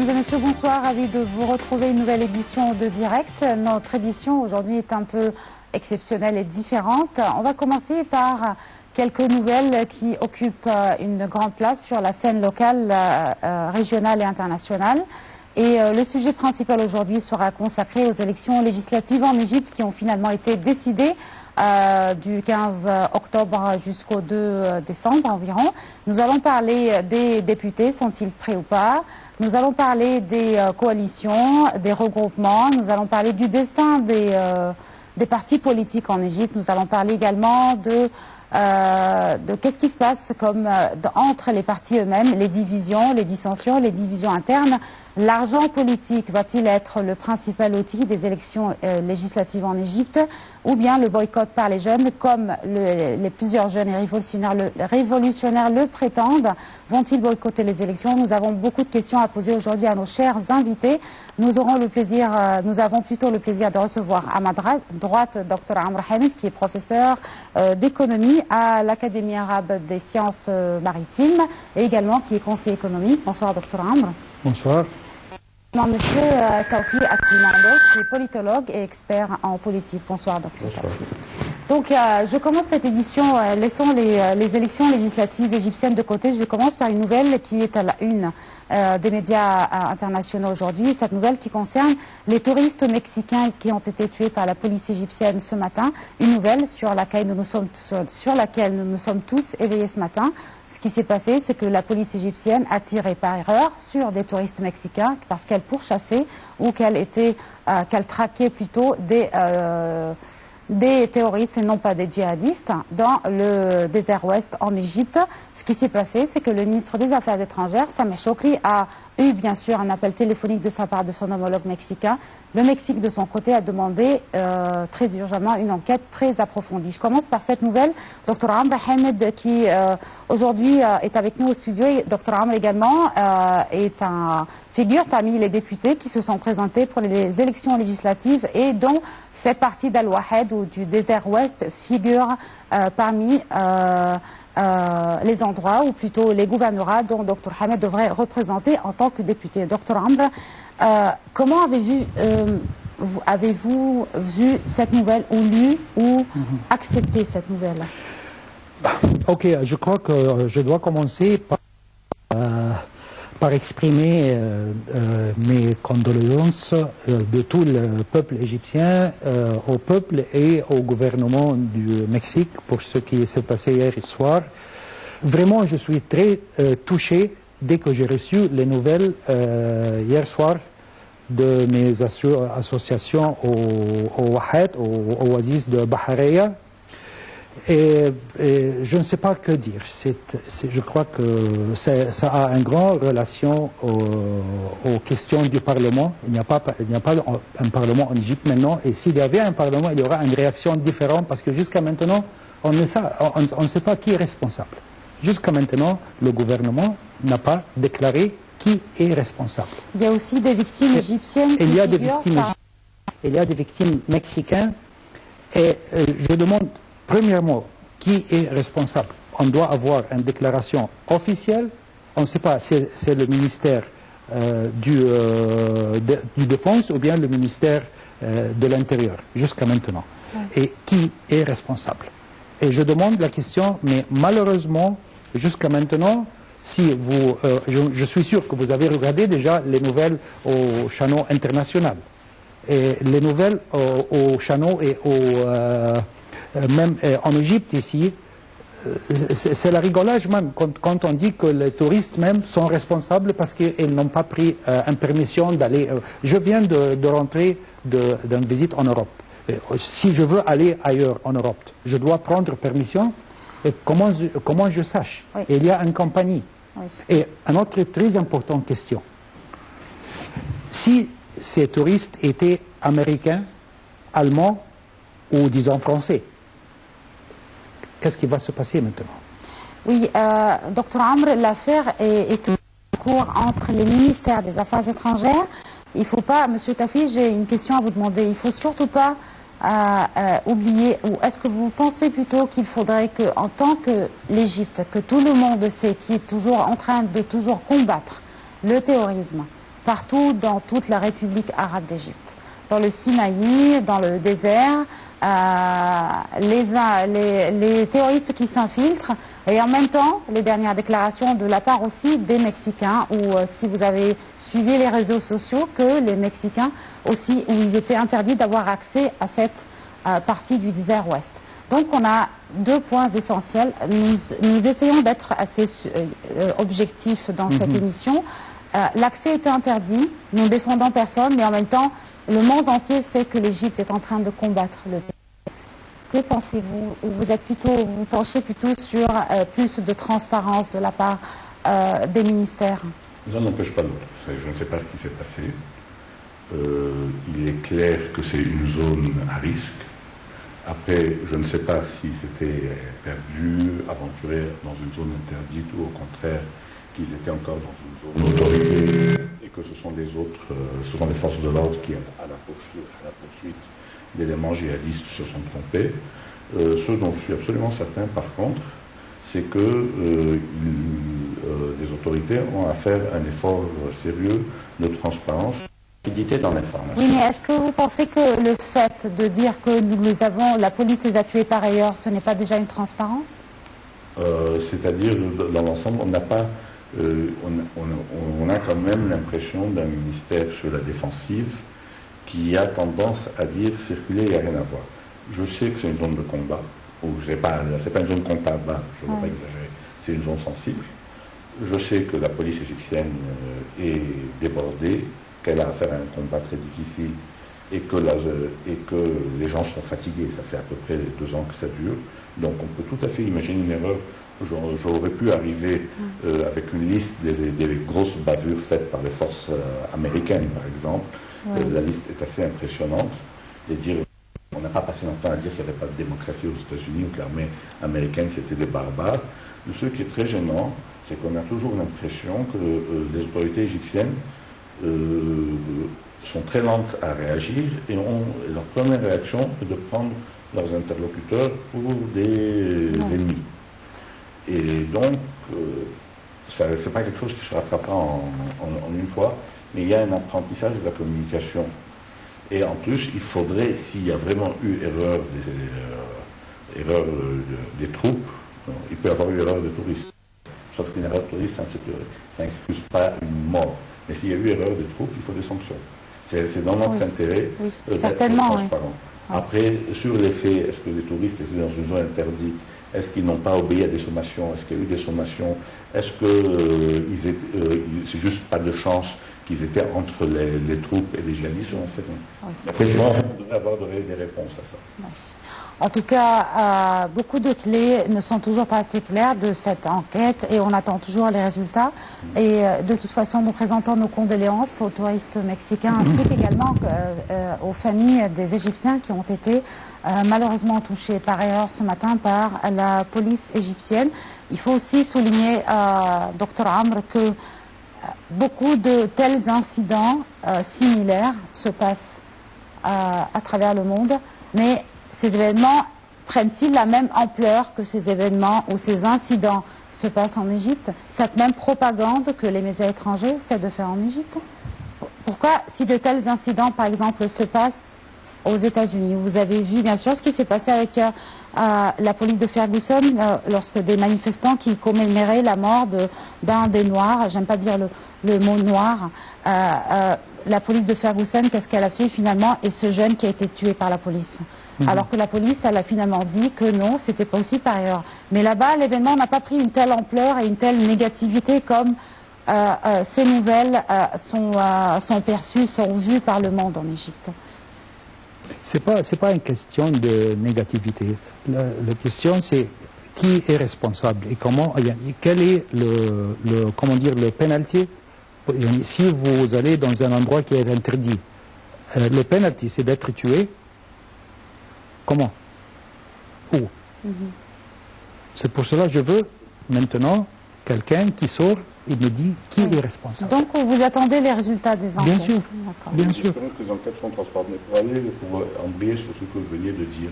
Mesdames et messieurs, bonsoir. Ravi de vous retrouver une nouvelle édition de Direct. Notre édition aujourd'hui est un peu exceptionnelle et différente. On va commencer par quelques nouvelles qui occupent une grande place sur la scène locale, régionale et internationale. Et le sujet principal aujourd'hui sera consacré aux élections législatives en Égypte qui ont finalement été décidées du 15 octobre jusqu'au 2 décembre environ. Nous allons parler des députés, sont-ils prêts ou pas? Nous allons parler des coalitions, des regroupements. Nous allons parler du destin des partis politiques en Égypte. Nous allons parler également de qu'est-ce qui se passe entre les partis eux-mêmes, les divisions, les dissensions, les divisions internes. L'argent politique va-t-il être le principal outil des élections législatives en Égypte ou bien le boycott par les jeunes, comme plusieurs jeunes et révolutionnaires le prétendent? Vont-ils boycotter les élections? Nous avons beaucoup de questions à poser aujourd'hui à nos chers invités. Nous avons plutôt le plaisir de recevoir à ma droite Dr Amr Hamid, qui est professeur d'économie à l'Académie arabe des sciences maritimes et également qui est conseiller économique. Bonsoir Dr Amr. Bonsoir. Monsieur Tawfi Akimando, qui est politologue et expert en politique. Bonsoir, docteur Tawfi. Donc, je commence cette édition, laissons les élections législatives égyptiennes de côté. Je commence par une nouvelle qui est à la une des médias internationaux aujourd'hui. Cette nouvelle qui concerne les touristes mexicains qui ont été tués par la police égyptienne ce matin. Une nouvelle sur laquelle nous nous sommes tous éveillés ce matin. Ce qui s'est passé, c'est que la police égyptienne a tiré par erreur sur des touristes mexicains parce qu'elle pourchassait ou qu'elle traquait plutôt des terroristes et non pas des djihadistes dans le désert ouest en Égypte. Ce qui s'est passé, c'est que le ministre des Affaires étrangères, Sameh Shoukry, a eu bien sûr un appel téléphonique de sa part de son homologue mexicain. Le Mexique, de son côté, a demandé très urgemment une enquête très approfondie. Je commence par cette nouvelle. Dr Amr Hamid, qui aujourd'hui est avec nous au studio. Et Dr Amr également est un figure parmi les députés qui se sont présentés pour les élections législatives et dont cette partie d'Al-Wahed ou du désert ouest figure parmi les endroits ou plutôt les gouvernorats dont Dr Hamid devrait représenter en tant que député. Dr Amr, comment avez-vous vu cette nouvelle ou lu ou accepté cette nouvelle? Ok, je crois que je dois commencer par exprimer mes condoléances de tout le peuple égyptien au peuple et au gouvernement du Mexique pour ce qui s'est passé hier soir. Vraiment, je suis très touché dès que j'ai reçu les nouvelles hier soir de mes associations au Wahed, au Oasis de Bahareya. Et je ne sais pas que dire. Je crois que ça a une grande relation aux questions du Parlement. Il n'y a pas un Parlement en Égypte maintenant. Et s'il y avait un Parlement, il y aura une réaction différente parce que jusqu'à maintenant, on ne sait pas qui est responsable. Jusqu'à maintenant, le gouvernement n'a pas déclaré qui est responsable. Il y a aussi des victimes égyptiennes. Il y a des victimes mexicaines. Et je demande premièrement qui est responsable. On doit avoir une déclaration officielle. On ne sait pas, c'est le ministère du Défense ou bien le ministère de l'Intérieur jusqu'à maintenant. Et qui est responsable? Et je demande la question, mais malheureusement, jusqu'à maintenant, si vous, je suis sûr que vous avez regardé déjà les nouvelles au channel international. Et les nouvelles au channel et même en Égypte ici, c'est la rigolage même quand on dit que les touristes même sont responsables parce qu'ils n'ont pas pris une permission d'aller. Je viens de rentrer d'une visite en Europe. Si je veux aller ailleurs en Europe, je dois prendre permission. Et comment je sache? Oui. Il y a une compagnie. Oui. Et une autre très importante question. Si ces touristes étaient américains, allemands ou disons français, qu'est-ce qui va se passer maintenant? Oui, Dr Amr, l'affaire est en cours entre les ministères des Affaires étrangères. Il ne faut pas, Monsieur Tawfi, j'ai une question à vous demander. Il ne faut surtout pas oublier, ou est-ce que vous pensez plutôt qu'il faudrait que, en tant que l'Égypte, que tout le monde sait, qui est toujours en train de toujours combattre le terrorisme, partout dans toute la République arabe d'Égypte. Dans le Sinaï, dans le désert, les terroristes qui s'infiltrent, et en même temps, les dernières déclarations de la part aussi des Mexicains, où si vous avez suivi les réseaux sociaux, que les Mexicains aussi, où il était interdit d'avoir accès à cette partie du désert ouest. Donc on a deux points essentiels. Nous essayons d'être assez objectifs dans cette émission. L'accès est interdit, nous ne défendons personne, mais en même temps, le monde entier sait que l'Égypte est en train de combattre le terrorisme. Que pensez-vous? Vous penchez plutôt sur plus de transparence de la part des ministères? L'un n'empêche pas l'autre. Je ne sais pas ce qui s'est passé. Il est clair que c'est une zone à risque. Après, je ne sais pas si c'était perdu, aventuré dans une zone interdite ou au contraire qu'ils étaient encore dans une zone autorisée et que ce sont les autres, ce sont les forces de l'ordre qui, à la poursuite d'éléments djihadistes, se sont trompés. Ce dont je suis absolument certain, par contre, c'est que les autorités ont à faire un effort sérieux de transparence. Dans l'information. Oui, mais est-ce que vous pensez que le fait de dire que la police les a tués par ailleurs, ce n'est pas déjà une transparence? C'est-à-dire, dans l'ensemble, on n'a pas, on a quand même l'impression d'un ministère sur la défensive qui a tendance à dire circuler, il n'y a rien à voir. Je sais que c'est une zone de combat, ou c'est pas une zone combat, je ne veux pas exagérer, c'est une zone sensible. Je sais que la police égyptienne est débordée, qu'elle a à faire un combat très difficile et que les gens sont fatigués. Ça fait à peu près 2 ans que ça dure. Donc on peut tout à fait imaginer une erreur. J'aurais pu arriver avec une liste des grosses bavures faites par les forces américaines, par exemple. La liste est assez impressionnante. Et dire, on n'a pas passé longtemps à dire qu'il n'y avait pas de démocratie aux États-Unis ou que l'armée américaine c'était des barbares. Mais ce qui est très gênant, c'est qu'on a toujours l'impression que les autorités égyptiennes sont très lentes à réagir et leur première réaction est de prendre leurs interlocuteurs pour des ennemis. Et donc, ce n'est pas quelque chose qui se rattrapera en une fois, mais il y a un apprentissage de la communication. Et en plus, il faudrait, s'il y a vraiment eu erreur des troupes, il peut y avoir eu erreur de touristes. Sauf qu'une erreur de touristes, ça n'excuse pas une mort. Mais s'il y a eu erreur des troupes, il faut des sanctions. C'est dans notre intérêt d'être transparent. Après, sur les faits, est-ce que les touristes étaient dans une zone interdite? Est-ce qu'ils n'ont pas obéi à des sommations? Est-ce qu'il y a eu des sommations? Est-ce que c'est juste pas de chance qu'ils étaient entre les troupes et les djihadistes? On ne sait rien. Le président devrait avoir des réponses à ça. En tout cas, beaucoup de clés ne sont toujours pas assez claires de cette enquête et on attend toujours les résultats. Et de toute façon, nous présentons nos condoléances aux touristes mexicains ainsi qu'également aux familles des Égyptiens qui ont été malheureusement touchés par ailleurs ce matin par la police égyptienne. Il faut aussi souligner, Dr Amr, que beaucoup de tels incidents similaires se passent à travers le monde, mais ces événements prennent-ils la même ampleur que ces événements ou ces incidents se passent en Égypte? Cette même propagande que les médias étrangers essaient de faire en Égypte? Pourquoi, si de tels incidents, par exemple, se passent aux États-Unis? Vous avez vu, bien sûr, ce qui s'est passé avec la police de Ferguson lorsque des manifestants qui commémoraient la mort d'un des Noirs, j'aime pas dire le mot noir, la police de Ferguson, qu'est-ce qu'elle a fait finalement? Et ce jeune qui a été tué par la police. Alors que la police, elle a finalement dit que non, c'était pas aussi par ailleurs. Mais là-bas, l'événement n'a pas pris une telle ampleur et une telle négativité comme ces nouvelles sont perçues, sont vues par le monde en Égypte. C'est pas une question de négativité. La question, c'est qui est responsable et comment, quel est le penalty si vous allez dans un endroit qui est interdit. Le penalty, c'est d'être tué. Comment? Où? C'est pour cela que je veux maintenant quelqu'un qui sort et me dit qui est responsable. Donc vous attendez les résultats des enquêtes? Bien sûr, bien sûr. J'espère que les enquêtes sont transparentes. Mais pour embrayer sur ce que vous veniez de dire,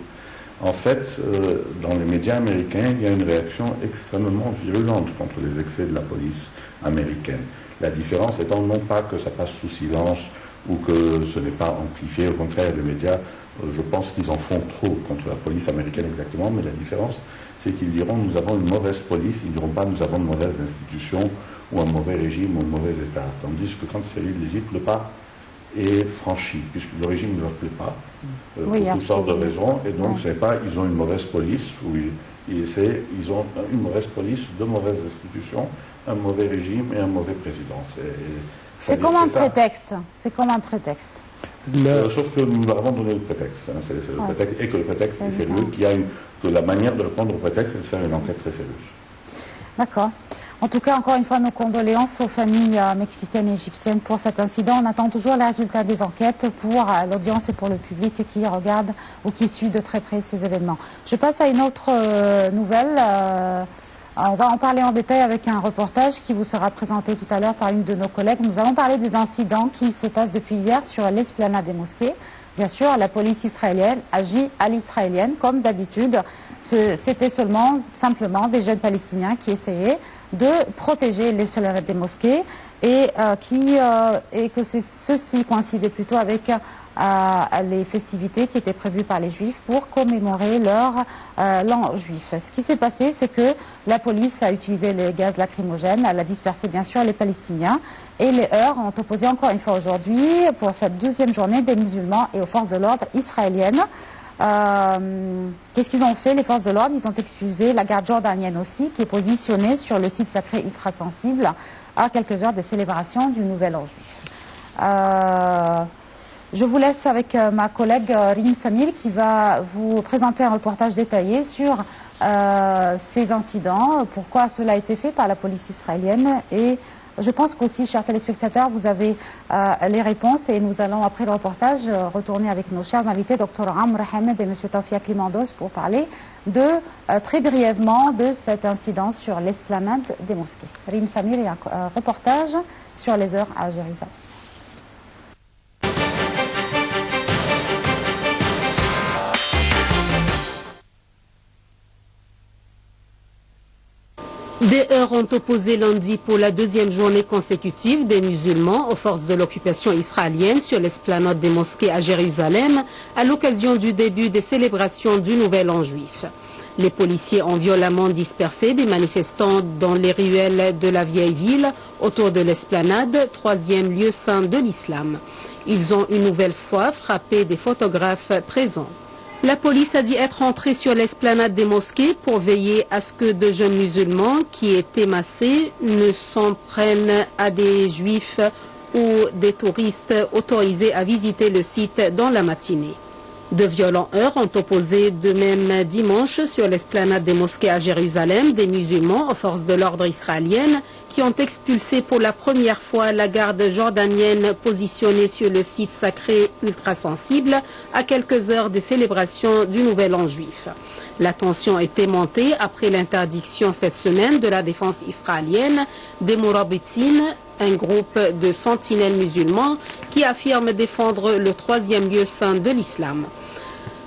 en fait, dans les médias américains, il y a une réaction extrêmement virulente contre les excès de la police américaine. La différence étant non pas que ça passe sous silence ou que ce n'est pas amplifié, au contraire, les médias, je pense qu'ils en font trop contre la police américaine exactement, mais la différence, c'est qu'ils diront nous avons une mauvaise police, ils ne diront pas nous avons de mauvaises institutions ou un mauvais régime ou un mauvais État. Tandis que quand il s'agit de l'Égypte, le pas est franchi, puisque le régime ne leur plaît pas, pour toutes sortes de raisons, et donc ce n'est pas ils ont une mauvaise police, ils ont une mauvaise police, de mauvaises institutions, un mauvais régime et un mauvais président. C'est comme un prétexte. C'est comme un prétexte. Sauf que nous leur avons donné le prétexte. Hein. C'est le prétexte, et que le prétexte est sérieux, que la manière de le prendre au prétexte, c'est de faire une enquête très sérieuse. D'accord. En tout cas, encore une fois, nos condoléances aux familles mexicaines et égyptiennes pour cet incident. On attend toujours les résultats des enquêtes pour l'audience et pour le public qui regarde ou qui suit de très près ces événements. Je passe à une autre nouvelle. On va en parler en détail avec un reportage qui vous sera présenté tout à l'heure par une de nos collègues. Nous allons parler des incidents qui se passent depuis hier sur l'esplanade des mosquées. Bien sûr, la police israélienne agit à l'israélienne, comme d'habitude. C'était simplement des jeunes palestiniens qui essayaient de protéger l'esplanade des mosquées et que ceci coïncidait plutôt avec les festivités qui étaient prévues par les Juifs pour commémorer leur l'an juif. Ce qui s'est passé, c'est que la police a utilisé les gaz lacrymogènes, elle a dispersé bien sûr les Palestiniens et les heurts ont opposé encore une fois aujourd'hui pour cette deuxième journée des musulmans et aux forces de l'ordre israéliennes. Qu'est-ce qu'ils ont fait, les forces de l'ordre? Ils ont expulsé la garde jordanienne aussi, qui est positionnée sur le site sacré ultra sensible à quelques heures des célébrations du Nouvel An juif. Je vous laisse avec ma collègue Rim Samir qui va vous présenter un reportage détaillé sur ces incidents, pourquoi cela a été fait par la police israélienne et je pense qu'aussi, chers téléspectateurs, vous avez les réponses et nous allons, après le reportage, retourner avec nos chers invités, Dr Amr Hamed et M. Tawfiq Limandos, pour parler très brièvement de cet incident sur l'esplanade des mosquées. Rim Samir et un reportage sur les heures à Jérusalem. Des heurts ont opposé lundi pour la deuxième journée consécutive des musulmans aux forces de l'occupation israélienne sur l'esplanade des mosquées à Jérusalem à l'occasion du début des célébrations du Nouvel An juif. Les policiers ont violemment dispersé des manifestants dans les ruelles de la vieille ville autour de l'esplanade, troisième lieu saint de l'islam. Ils ont une nouvelle fois frappé des photographes présents. La police a dit être entrée sur l'esplanade des mosquées pour veiller à ce que de jeunes musulmans qui étaient massés ne s'en prennent à des juifs ou des touristes autorisés à visiter le site dans la matinée. De violents heurts ont opposé de même dimanche sur l'esplanade des mosquées à Jérusalem des musulmans aux forces de l'ordre israéliennes qui ont expulsé pour la première fois la garde jordanienne positionnée sur le site sacré ultra-sensible à quelques heures des célébrations du Nouvel An juif. La tension était montée après l'interdiction cette semaine de la défense israélienne des Mourabitin, un groupe de sentinelles musulmans qui affirme défendre le troisième lieu saint de l'islam.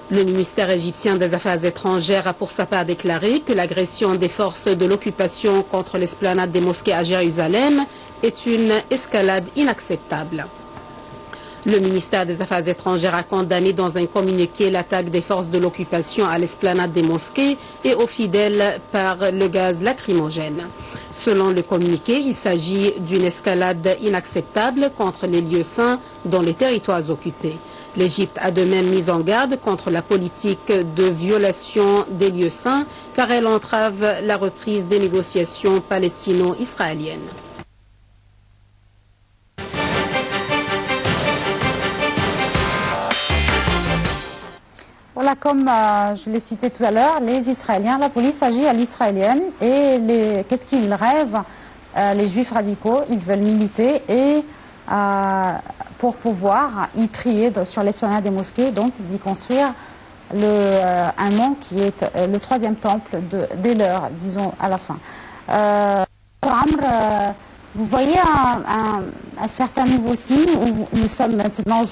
Le ministère égyptien des Affaires étrangères a pour sa part déclaré que l'agression des forces de l'occupation contre l'esplanade des mosquées à Jérusalem est une escalade inacceptable. Le ministère des Affaires étrangères a condamné dans un communiqué l'attaque des forces de l'occupation à l'esplanade des mosquées et aux fidèles par le gaz lacrymogène. Selon le communiqué, il s'agit d'une escalade inacceptable contre les lieux saints dans les territoires occupés. L'Égypte a de même mis en garde contre la politique de violation des lieux saints car elle entrave la reprise des négociations palestino-israéliennes. Voilà, comme je l'ai cité tout à l'heure, les Israéliens, la police agit à l'israélienne et qu'est-ce qu'ils rêvent, les juifs radicaux, ils veulent militer et pour pouvoir y prier sur l'esplanade des mosquées, donc d'y construire un mont qui est le troisième temple dès l'heure, disons, à la fin. Amr, vous voyez un certain nouveau signe où nous sommes maintenant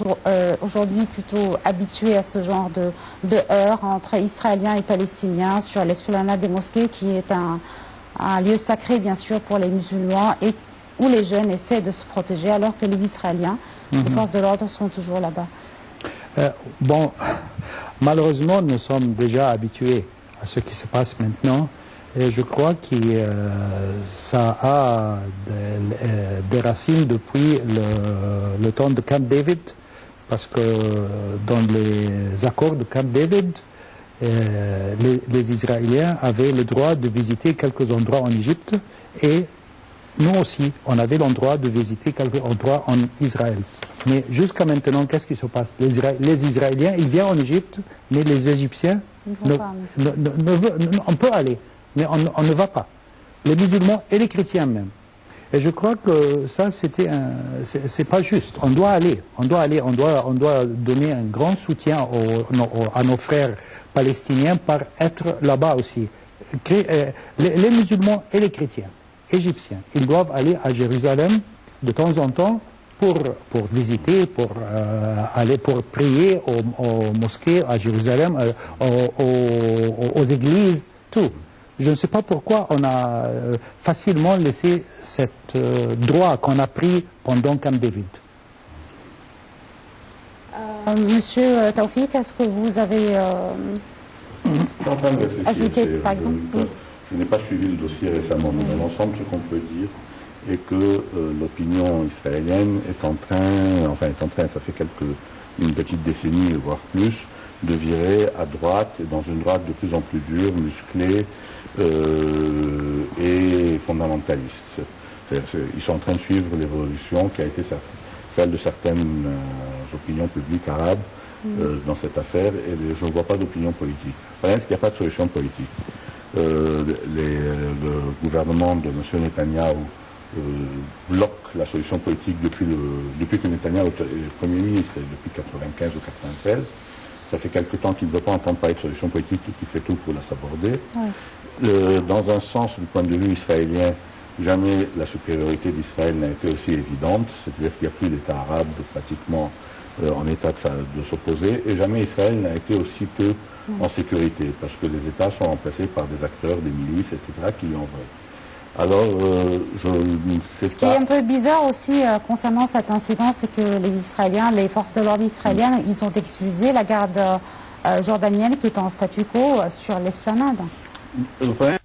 aujourd'hui plutôt habitués à ce genre de heurts entre Israéliens et Palestiniens sur l'esplanade des mosquées qui est un lieu sacré bien sûr pour les musulmans et où les jeunes essaient de se protéger alors que les Israéliens, les forces de l'ordre sont toujours là-bas. Bon, malheureusement, nous sommes déjà habitués à ce qui se passe maintenant. Et je crois que ça a des racines depuis le temps de Camp David, parce que dans les accords de Camp David, les Israéliens avaient le droit de visiter quelques endroits en Égypte et nous aussi, on avait le droit de visiter quelques endroits en Israël. Mais jusqu'à maintenant, qu'est-ce qui se passe? Les Israéliens, ils viennent en Égypte, mais les Égyptiens, on peut aller, mais on ne va pas. Les musulmans et les chrétiens même. Et je crois que ça, c'est pas juste. On doit aller, on doit donner un grand soutien à nos frères palestiniens par être là-bas aussi. Les musulmans et les chrétiens égyptiens, ils doivent aller à Jérusalem de temps en temps pour visiter, pour prier aux mosquées à Jérusalem, aux églises, tout. Je ne sais pas pourquoi on a facilement laissé ce droit qu'on a pris pendant Camp David. Monsieur Taoufik, est-ce que vous avez ajouté, par exemple? Je n'ai pas suivi le dossier récemment, mais dans l'ensemble, ce qu'on peut dire est que l'opinion israélienne est en train, ça fait une petite décennie, voire plus, de virer à droite, et dans une droite de plus en plus dure, musclée et fondamentaliste. Ils sont en train de suivre l'évolution qui a été celle de certaines opinions publiques arabes dans cette affaire, et je ne vois pas d'opinion politique. Le problème, c'est qu'il n'y a pas de solution politique. Le gouvernement de M. Netanyahou bloque la solution politique depuis que Netanyahou est Premier ministre, depuis 1995 ou 1996. Ça fait quelque temps qu'il ne veut pas entendre parler de solution politique et qu'il fait tout pour la saborder. Oui. Dans un sens, du point de vue israélien, jamais la supériorité d'Israël n'a été aussi évidente, c'est-à-dire qu'il n'y a plus d'État arabe pratiquement en état de s'opposer, et jamais Israël n'a été aussi peu en sécurité, parce que les États sont remplacés par des acteurs, des milices, etc., qui lui en veulent. Alors, je ne sais pas... Ce qui est un peu bizarre aussi concernant cet incident, c'est que les Israéliens, les forces de l'ordre israéliennes, ils ont excusé la garde jordanienne qui est en statu quo sur l'esplanade. Le problème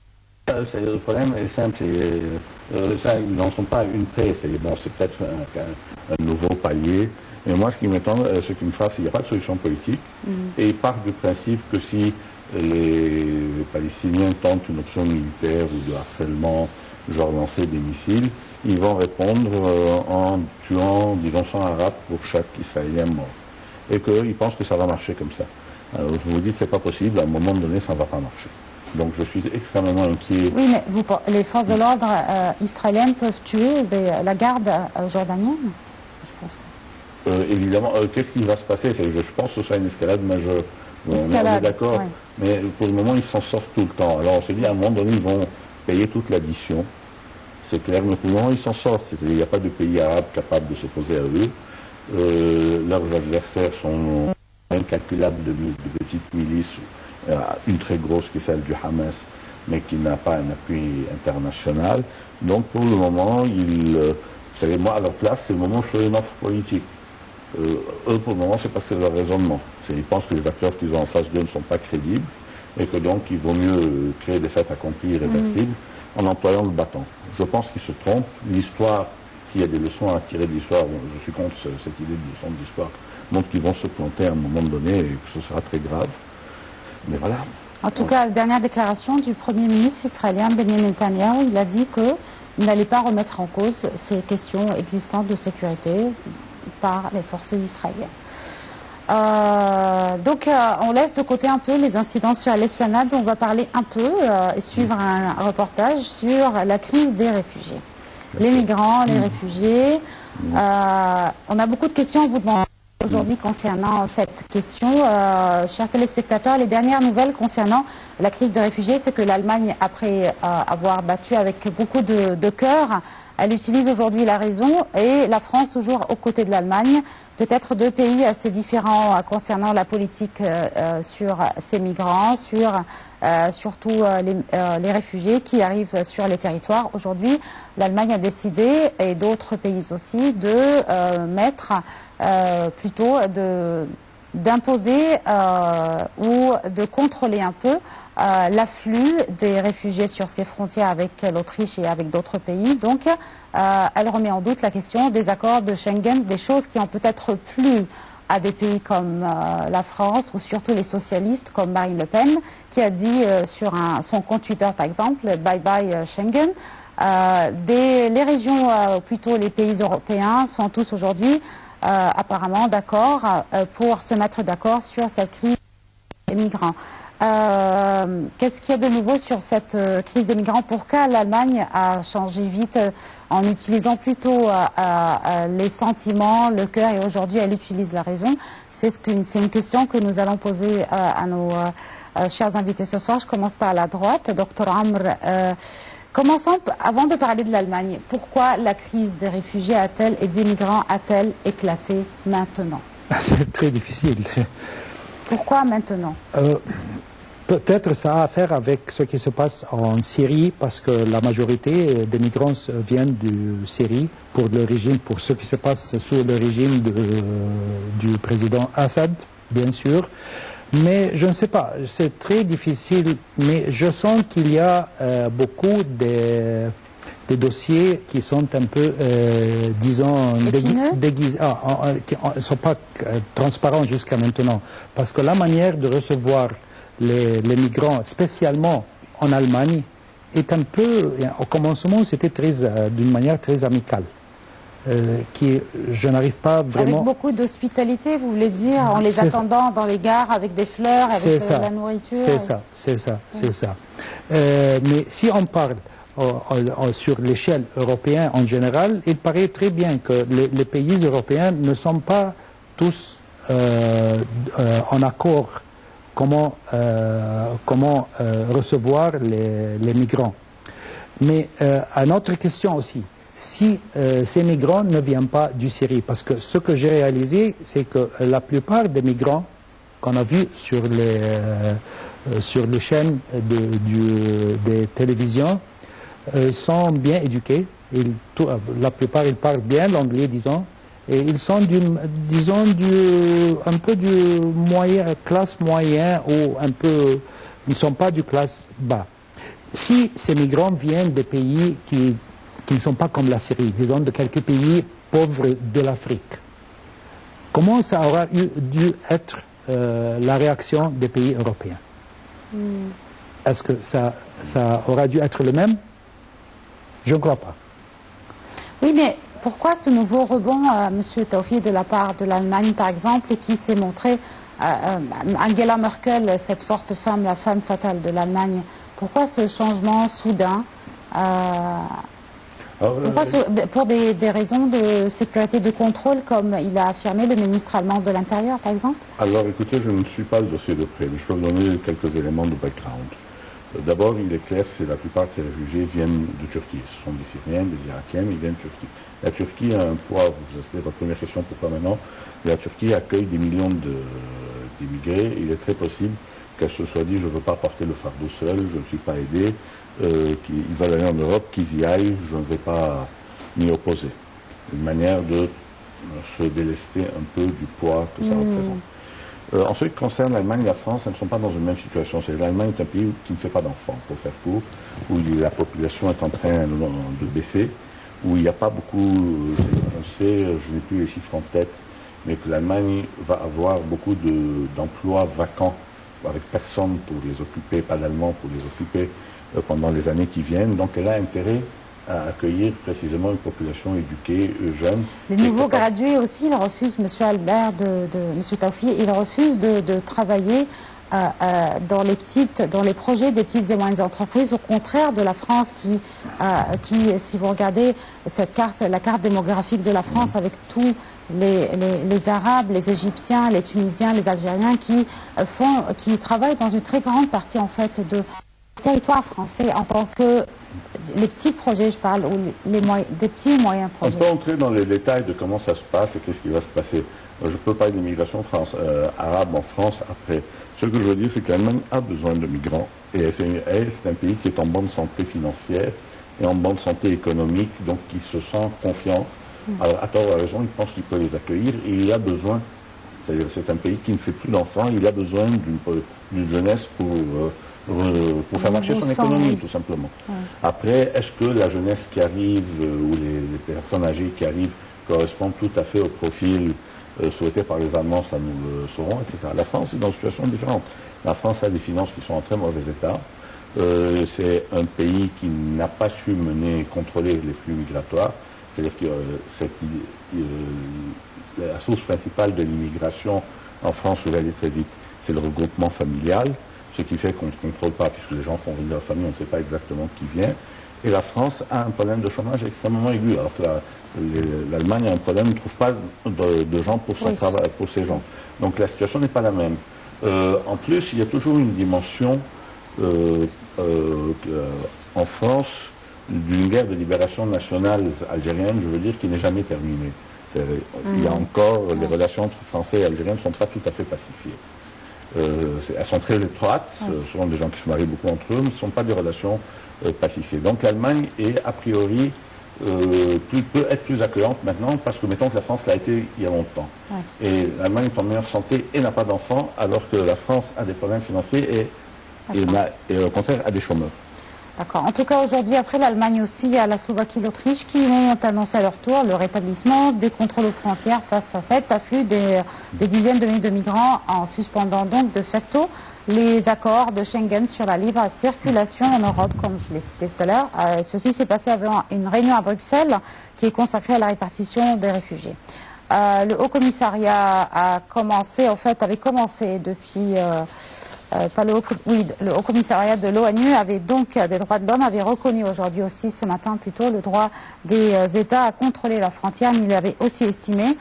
est simple, ils n'en sont pas une près, c'est peut-être un nouveau palier. Mais moi, ce qui me frappe, c'est qu'il n'y a pas de solution politique. Et ils partent du principe que si les Palestiniens tentent une option militaire ou de harcèlement, genre lancer des missiles, ils vont répondre en tuant, disons, 100 Arabes pour chaque Israélien mort. Et qu'ils pensent que ça va marcher comme ça. Alors, vous vous dites, c'est pas possible, à un moment donné, ça ne va pas marcher. Donc je suis extrêmement inquiet. Oui, mais les forces de l'ordre israéliennes peuvent tuer la garde jordanienne? Je pense pas. Évidemment, qu'est-ce qui va se passer? Je pense que ce sera une escalade majeure. On est d'accord, oui. Mais pour le moment, ils s'en sortent tout le temps. Alors on se dit, à un moment donné, ils vont payer toute l'addition. C'est clair, mais pour le moment, ils s'en sortent. C'est-à-dire, il n'y a pas de pays arabe capable de s'opposer à eux. Leurs adversaires sont incalculables de petites milices, une très grosse qui est celle du Hamas, mais qui n'a pas un appui international. Donc pour le moment, vous savez, moi, à leur place, c'est le moment où je ferai une offre politique. Eux, pour le moment, c'est parce que c'est leur raisonnement. Ils pensent que les acteurs qu'ils ont en face d'eux ne sont pas crédibles et que donc il vaut mieux créer des faits accomplis irréversibles en employant le bâton. Je pense qu'ils se trompent. L'histoire, s'il y a des leçons à tirer de l'histoire, je suis contre cette idée de leçon de l'histoire, montre qu'ils vont se planter à un moment donné et que ce sera très grave. Mais voilà. En tout cas, la dernière déclaration du Premier ministre israélien Benjamin Netanyahou, il a dit qu'il n'allait pas remettre en cause ces questions existantes de sécurité par les forces israéliennes. Donc on laisse de côté un peu les incidents sur l'esplanade. On va parler un peu et suivre un reportage sur la crise des réfugiés. Les migrants, les réfugiés. On a beaucoup de questions à vous demander aujourd'hui concernant cette question. Chers téléspectateurs, les dernières nouvelles concernant la crise des réfugiés, c'est que l'Allemagne, après avoir battu avec beaucoup de cœur Elle utilise aujourd'hui la raison et la France toujours aux côtés de l'Allemagne. Peut-être deux pays assez différents concernant la politique sur ces migrants, surtout les réfugiés qui arrivent sur les territoires. Aujourd'hui, l'Allemagne a décidé, et d'autres pays aussi, de mettre plutôt d'imposer ou de contrôler un peu l'afflux des réfugiés sur ses frontières avec l'Autriche et avec d'autres pays. Donc, elle remet en doute la question des accords de Schengen, des choses qui ont peut-être plu à des pays comme la France ou surtout les socialistes comme Marine Le Pen, qui a dit sur son compte Twitter par exemple, bye bye Schengen. Les régions, plutôt les pays européens, sont tous aujourd'hui apparemment d'accord pour se mettre d'accord sur cette crise des migrants. Qu'est-ce qu'il y a de nouveau sur cette crise des migrants? Pourquoi l'Allemagne a changé vite en utilisant plutôt les sentiments, le cœur, et aujourd'hui elle utilise la raison? C'est une question que nous allons poser à nos chers invités ce soir. Je commence par la droite, Dr Amr. Commençons, avant de parler de l'Allemagne, pourquoi la crise des réfugiés et des migrants a-t-elle éclaté maintenant? C'est très difficile. Pourquoi maintenant? Peut-être ça a à faire avec ce qui se passe en Syrie, parce que la majorité des migrants viennent de Syrie pour le régime, pour ce qui se passe sous le régime du président Assad, bien sûr. Mais je ne sais pas, c'est très difficile, mais je sens qu'il y a beaucoup de dossiers qui sont un peu, disons, déguisés, qui ne sont pas transparents jusqu'à maintenant. Parce que la manière de recevoir les migrants, spécialement en Allemagne, est un peu, au commencement, c'était d'une manière très amicale. Je n'arrive pas vraiment... Avec beaucoup d'hospitalité, vous voulez dire, en les attendant dans les gares avec des fleurs, avec la nourriture? C'est ça. Mais si on parle sur l'échelle européenne en général, il paraît très bien que les pays européens ne sont pas tous en accord comment recevoir les migrants. Mais une autre question aussi, si ces migrants ne viennent pas du Syrie, parce que ce que j'ai réalisé, c'est que la plupart des migrants qu'on a vus sur les chaînes des télévisions sont bien éduqués. La plupart, ils parlent bien l'anglais, disons, et ils sont un peu du classe moyenne ou un peu, ils ne sont pas du classe bas. Si ces migrants viennent des pays qui ne sont pas comme la Syrie, disons de quelques pays pauvres de l'Afrique, comment ça aura dû être la réaction des pays européens? Est-ce que ça aura dû être le même? Je ne crois pas. Oui, mais pourquoi ce nouveau rebond, M. Taufi, de la part de l'Allemagne, par exemple, et qui s'est montré, Angela Merkel, cette forte femme, la femme fatale de l'Allemagne, pourquoi ce changement soudain pour des raisons de sécurité, de contrôle, comme il a affirmé le ministre allemand de l'Intérieur, par exemple? Alors écoutez, je ne suis pas le dossier de près, mais je peux vous donner quelques éléments de background. D'abord, il est clair que la plupart de ces réfugiés viennent de Turquie. Ce sont des Syriens, des Irakiens, ils viennent de Turquie. La Turquie a un poids, c'est votre première question, pourquoi maintenant? La Turquie accueille des millions d'immigrés. Il est très possible qu'elle se soit dit, je ne veux pas porter le fardeau seul, je ne suis pas aidé, qu'ils veulent aller en Europe, qu'ils y aillent, je ne vais pas m'y opposer. Une manière de se délester un peu du poids que ça représente. En ce qui concerne l'Allemagne et la France, elles ne sont pas dans une même situation. L'Allemagne est un pays qui ne fait pas d'enfants, pour faire court, où la population est en train de baisser, où il n'y a pas beaucoup, on sait, je n'ai plus les chiffres en tête, mais que l'Allemagne va avoir beaucoup d'emplois vacants, avec personne pour les occuper, pas d'Allemands pour les occuper pendant les années qui viennent. Donc elle a intérêt à accueillir précisément une population éduquée, jeune. Les nouveaux gradués aussi, ils refusent, M. Albert, M. Taufi, ils refusent de travailler dans les projets des petites et moyennes entreprises, au contraire de la France qui, si vous regardez cette carte, la carte démographique de la France avec tous les Arabes, les Égyptiens, les Tunisiens, les Algériens qui travaillent dans une très grande partie en fait territoire français en tant que les petits projets, je parle, ou des petits et moyens projets? On peut entrer dans les détails de comment ça se passe et qu'est-ce qui va se passer. Je peux parler de l'immigration arabe en France après. Ce que je veux dire, c'est que l'Allemagne a besoin de migrants et c'est un pays qui est en bonne santé financière et en bonne santé économique, donc qui se sent confiant. Alors, à tort ou à raison, il pense qu'il peut les accueillir et il a besoin, c'est-à-dire c'est un pays qui ne fait plus d'enfants, il a besoin d'une jeunesse pour faire marcher son économie, tout simplement. Après, est-ce que la jeunesse qui arrive ou les personnes âgées qui arrivent correspondent tout à fait au profil souhaité par les Allemands, ça nous le saurons, etc. La France est dans une situation différente. La France a des finances qui sont en très mauvais état. C'est un pays qui n'a pas su contrôler les flux migratoires. C'est-à-dire que la source principale de l'immigration en France, je vais aller très vite, c'est le regroupement familial, ce qui fait qu'on ne contrôle pas, puisque les gens font venir leur famille, on ne sait pas exactement qui vient. Et la France a un problème de chômage extrêmement aigu, alors que l'Allemagne a un problème, ne trouve pas de gens pour son travail, pour ces gens. Donc la situation n'est pas la même. En plus, il y a toujours une dimension en France d'une guerre de libération nationale algérienne, je veux dire, qui n'est jamais terminée. Il y a encore, les relations entre Français et Algériens ne sont pas tout à fait pacifiées. Elles sont très étroites, ce sont des gens qui se marient beaucoup entre eux, mais ce ne sont pas des relations pacifiées. Donc l'Allemagne est a priori peut être plus accueillante maintenant, parce que mettons que la France l'a été il y a longtemps. Et l'Allemagne est en meilleure santé et n'a pas d'enfants, alors que la France a des problèmes financiers et au contraire a des chômeurs. D'accord. En tout cas, aujourd'hui, après l'Allemagne aussi, il y a la Slovaquie et l'Autriche qui ont annoncé à leur tour le rétablissement des contrôles aux frontières face à cet afflux des dizaines de milliers de migrants, en suspendant donc de facto les accords de Schengen sur la libre circulation en Europe, comme je l'ai cité tout à l'heure. Ceci s'est passé avant une réunion à Bruxelles qui est consacrée à la répartition des réfugiés. Le Haut Commissariat avait commencé depuis... le Haut Commissariat de l'ONU des droits de l'homme avait reconnu aujourd'hui aussi, ce matin plutôt, le droit des États à contrôler leurs frontières, mais il avait aussi estimé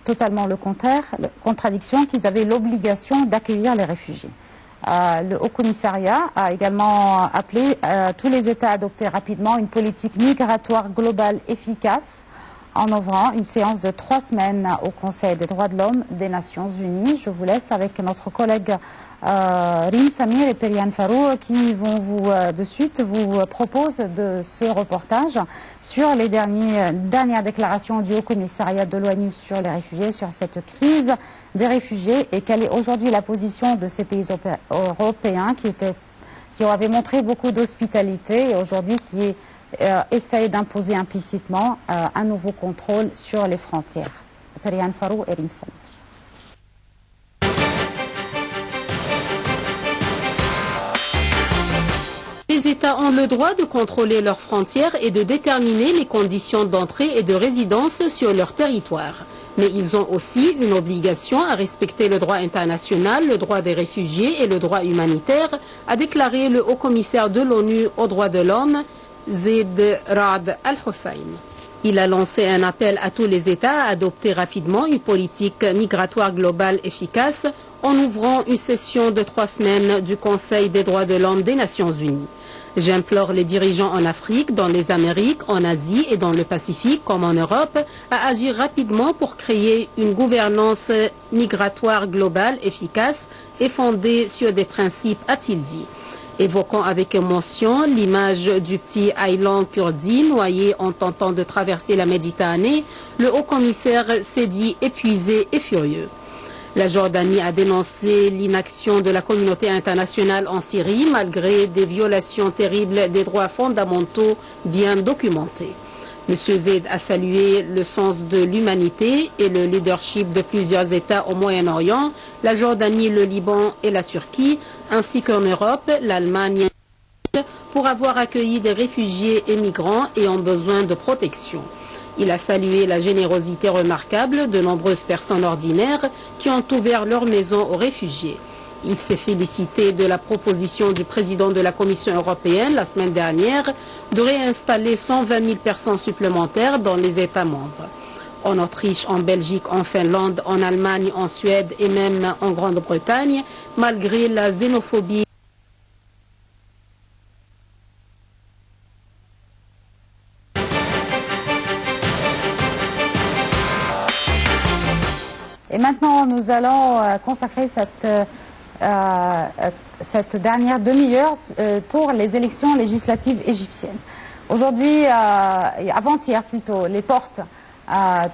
totalement le contraire, la contradiction, qu'ils avaient l'obligation d'accueillir les réfugiés. Le Haut Commissariat a également appelé tous les États à adopter rapidement une politique migratoire globale efficace, en ouvrant une séance de 3 semaines au Conseil des droits de l'homme des Nations Unies. Je vous laisse avec notre collègue Rim Samir et Perihan Farou qui vont de suite vous propose de ce reportage sur les dernières déclarations du Haut Commissariat de l'ONU sur les réfugiés, sur cette crise des réfugiés et quelle est aujourd'hui la position de ces pays européens qui avaient montré beaucoup d'hospitalité et aujourd'hui qui essaye d'imposer implicitement un nouveau contrôle sur les frontières. Perihan Farou et Rim Samir. Les États ont le droit de contrôler leurs frontières et de déterminer les conditions d'entrée et de résidence sur leur territoire. Mais ils ont aussi une obligation à respecter le droit international, le droit des réfugiés et le droit humanitaire, a déclaré le haut-commissaire de l'ONU aux droits de l'homme, Zeid Ra'ad Al-Hussein. Il a lancé un appel à tous les États à adopter rapidement une politique migratoire globale efficace en ouvrant une session de 3 semaines du Conseil des droits de l'homme des Nations Unies. J'implore les dirigeants en Afrique, dans les Amériques, en Asie et dans le Pacifique comme en Europe à agir rapidement pour créer une gouvernance migratoire globale efficace et fondée sur des principes, a-t-il dit. Évoquant avec émotion l'image du petit Aylan Kurdi noyé en tentant de traverser la Méditerranée, le haut-commissaire s'est dit épuisé et furieux. La Jordanie a dénoncé l'inaction de la communauté internationale en Syrie malgré des violations terribles des droits fondamentaux bien documentés. M. Zeid a salué le sens de l'humanité et le leadership de plusieurs États au Moyen-Orient, la Jordanie, le Liban et la Turquie, ainsi qu'en Europe, l'Allemagne, pour avoir accueilli des réfugiés et migrants ayant besoin de protection. Il a salué la générosité remarquable de nombreuses personnes ordinaires qui ont ouvert leurs maisons aux réfugiés. Il s'est félicité de la proposition du président de la Commission européenne la semaine dernière de réinstaller 120 000 personnes supplémentaires dans les États membres. En Autriche, en Belgique, en Finlande, en Allemagne, en Suède et même en Grande-Bretagne, malgré la xénophobie nous allons consacrer cette dernière demi-heure pour les élections législatives égyptiennes. Aujourd'hui, avant-hier plutôt, les portes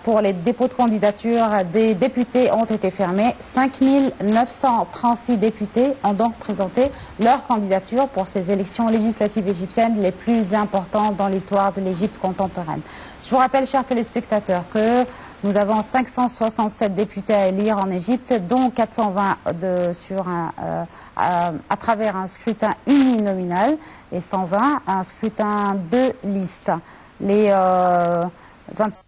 pour les dépôts de candidature des députés ont été fermées. 5 936 députés ont donc présenté leur candidature pour ces élections législatives égyptiennes les plus importantes dans l'histoire de l'Égypte contemporaine. Je vous rappelle, chers téléspectateurs, que nous avons 567 députés à élire en Égypte, dont 420 à travers un scrutin uninominal et 120 un scrutin de liste. Les 26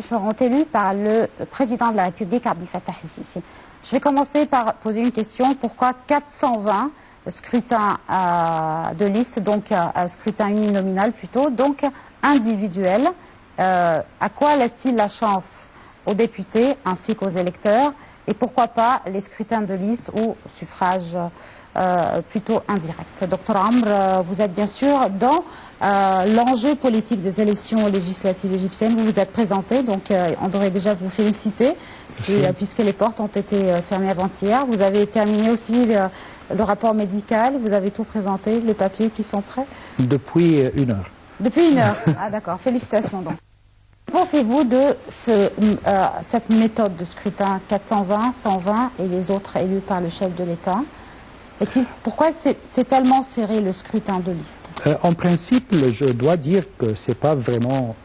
seront élus par le président de la République, Abdel Fattah el-Sisi. Je vais commencer par poser une question. Pourquoi 420 scrutins de liste, donc scrutin uninominal plutôt, donc individuel? À quoi laisse-t-il la chance aux députés ainsi qu'aux électeurs? Et pourquoi pas les scrutins de liste ou suffrage plutôt indirect? Docteur Amr, vous êtes bien sûr dans l'enjeu politique des élections législatives égyptiennes. Vous vous êtes présenté, donc on devrait déjà vous féliciter, puisque les portes ont été fermées avant-hier. Vous avez terminé aussi le rapport médical, vous avez tout présenté, les papiers qui sont prêts? Depuis 1 heure. Depuis 1 heure. Ah d'accord, félicitations donc. Que pensez-vous de cette méthode de scrutin 420, 120 et les autres élus par le chef de l'État? Pourquoi c'est tellement serré le scrutin de liste? En principe, je dois dire que ce n'est pas vraiment